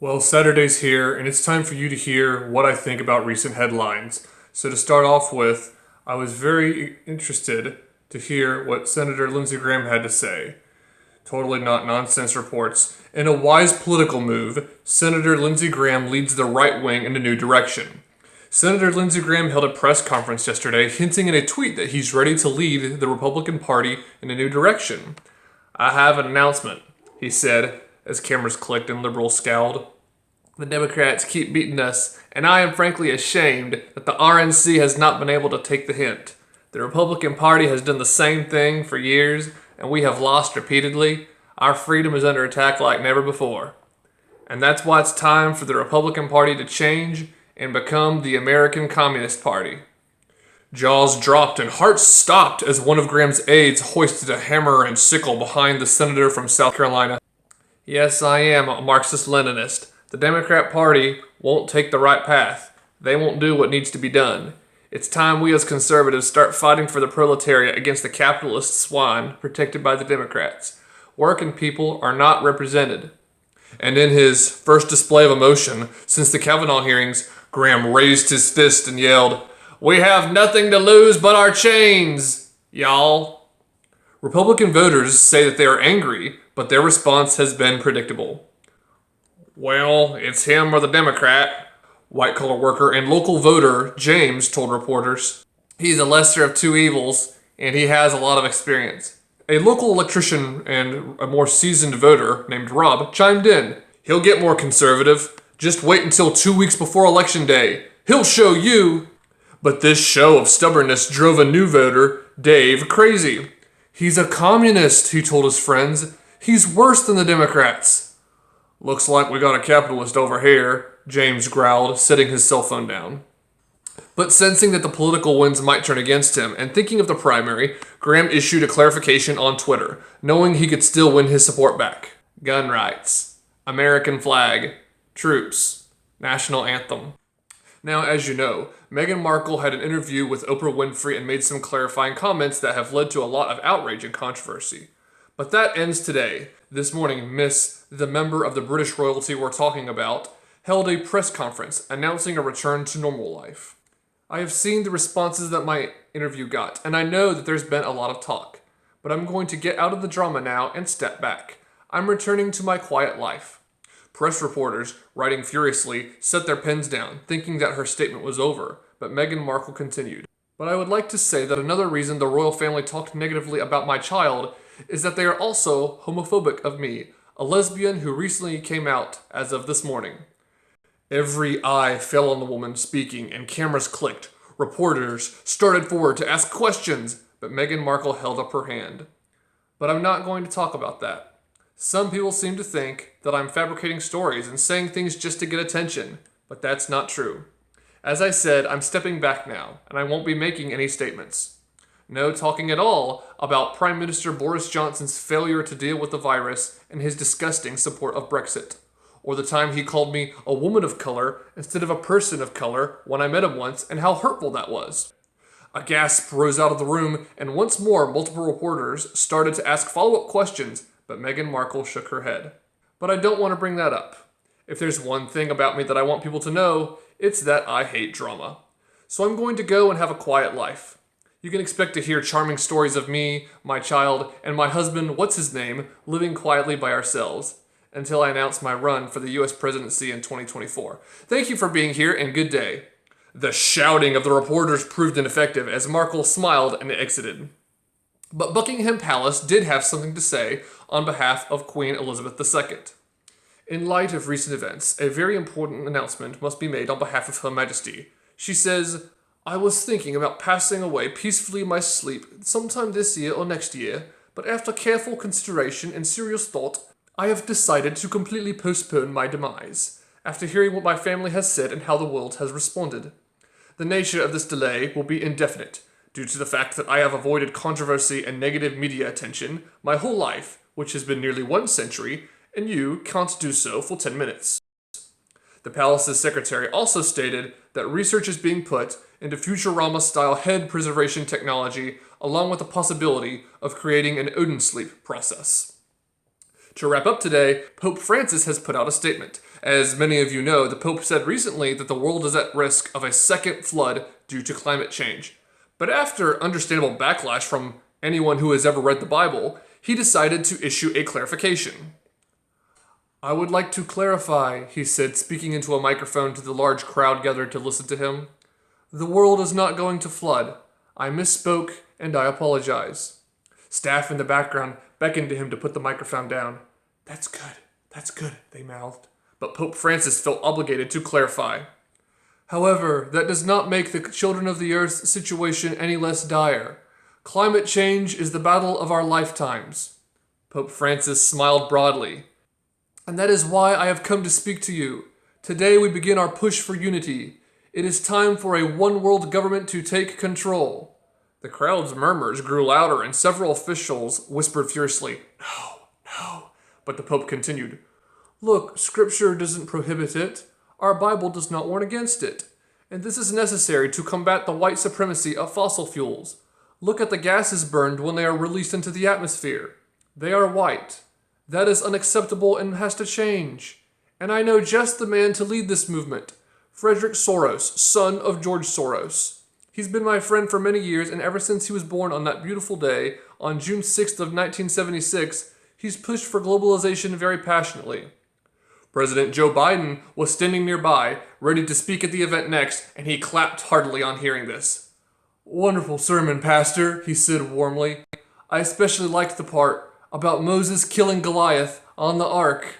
Well, Saturday's here, and it's time for you to hear what I think about recent headlines. So, to start off with, I was very interested to hear what Senator Lindsey Graham had to say. Totally not nonsense reports. In a wise political move, Senator Lindsey Graham leads the right wing in a new direction. Senator Lindsey Graham held a press conference yesterday, hinting in a tweet that he's ready to lead the Republican Party in a new direction. "I have an announcement," he said, as cameras clicked and liberals scowled. "The Democrats keep beating us, and I am frankly ashamed that the RNC has not been able to take the hint. The Republican Party has done the same thing for years, and we have lost repeatedly. Our freedom is under attack like never before. And that's why it's time for the Republican Party to change and become the American Communist Party." Jaws dropped and hearts stopped as one of Graham's aides hoisted a hammer and sickle behind the senator from South Carolina. "Yes, I am a Marxist-Leninist. The Democrat Party won't take the right path. They won't do what needs to be done. It's time we as conservatives start fighting for the proletariat against the capitalist swine protected by the Democrats. Working people are not represented." And in his first display of emotion since the Kavanaugh hearings, Graham raised his fist and yelled, "We have nothing to lose but our chains, y'all." Republican voters say that they are angry, but their response has been predictable. "Well, it's him or the Democrat," white-collar worker and local voter James told reporters. "He's a lesser of two evils, and he has a lot of experience." A local electrician and a more seasoned voter named Rob chimed in. "He'll get more conservative. Just wait until 2 weeks before Election Day. He'll show you." But this show of stubbornness drove a new voter, Dave, crazy. "He's a communist," he told his friends. "He's worse than the Democrats." "Looks like we got a capitalist over here," James growled, setting his cell phone down. But sensing that the political winds might turn against him, and thinking of the primary, Graham issued a clarification on Twitter, knowing he could still win his support back. Gun rights, American flag, troops, national anthem. Now, as you know, Meghan Markle had an interview with Oprah Winfrey and made some clarifying comments that have led to a lot of outrage and controversy. But that ends today. This morning, the member of the British royalty we're talking about, held a press conference announcing a return to normal life. I have seen the responses that my interview got, and I know that there's been a lot of talk. But I'm going to get out of the drama now and step back. I'm returning to my quiet life. Press reporters, writing furiously, set their pens down, thinking that her statement was over, but Meghan Markle continued. "But I would like to say that another reason the royal family talked negatively about my child is that they are also homophobic of me, a lesbian who recently came out as of this morning." Every eye fell on the woman speaking, and cameras clicked. Reporters started forward to ask questions, but Meghan Markle held up her hand. "But I'm not going to talk about that. Some people seem to think that I'm fabricating stories and saying things just to get attention, but that's not true. As I said, I'm stepping back now, and I won't be making any statements. No talking at all about Prime Minister Boris Johnson's failure to deal with the virus and his disgusting support of Brexit. Or the time he called me a woman of color instead of a person of color when I met him once, and how hurtful that was." A gasp rose out of the room, and once more multiple reporters started to ask follow-up questions, but Meghan Markle shook her head. "But I don't want to bring that up. If there's one thing about me that I want people to know, it's that I hate drama. So I'm going to go and have a quiet life. You can expect to hear charming stories of me, my child, and my husband, what's-his-name, living quietly by ourselves, until I announce my run for the U.S. presidency in 2024. Thank you for being here, and good day." The shouting of the reporters proved ineffective as Markle smiled and exited. But Buckingham Palace did have something to say on behalf of Queen Elizabeth II. "In light of recent events, a very important announcement must be made on behalf of Her Majesty. She says, 'I was thinking about passing away peacefully in my sleep sometime this year or next year, but after careful consideration and serious thought, I have decided to completely postpone my demise, after hearing what my family has said and how the world has responded. The nature of this delay will be indefinite, due to the fact that I have avoided controversy and negative media attention my whole life, which has been nearly 1 century, and you can't do so for 10 minutes. The palace's secretary also stated that research is being put into Futurama-style head preservation technology, along with the possibility of creating an Odin sleep process. To wrap up today, Pope Francis has put out a statement. As many of you know, the Pope said recently that the world is at risk of a second flood due to climate change. But after understandable backlash from anyone who has ever read the Bible, he decided to issue a clarification. "I would like to clarify," he said, speaking into a microphone to the large crowd gathered to listen to him. "The world is not going to flood. I misspoke and I apologize." Staff in the background beckoned to him to put the microphone down. That's good, they mouthed. But Pope Francis felt obligated to clarify. "However, that does not make the children of the earth's situation any less dire. Climate change is the battle of our lifetimes." Pope Francis smiled broadly. "And that is why I have come to speak to you. Today we begin our push for unity. It is time for a one-world government to take control." The crowd's murmurs grew louder and several officials whispered furiously, No. But the Pope continued, "Look, Scripture doesn't prohibit it. Our Bible does not warn against it. And this is necessary to combat the white supremacy of fossil fuels. Look at the gases burned when they are released into the atmosphere. They are white. That is unacceptable and has to change. And I know just the man to lead this movement. Frederick Soros, son of George Soros. He's been my friend for many years, and ever since he was born on that beautiful day, on June 6th of 1976, he's pushed for globalization very passionately." President Joe Biden was standing nearby, ready to speak at the event next, and he clapped heartily on hearing this. "Wonderful sermon, Pastor," he said warmly. "I especially liked the part about Moses killing Goliath on the ark."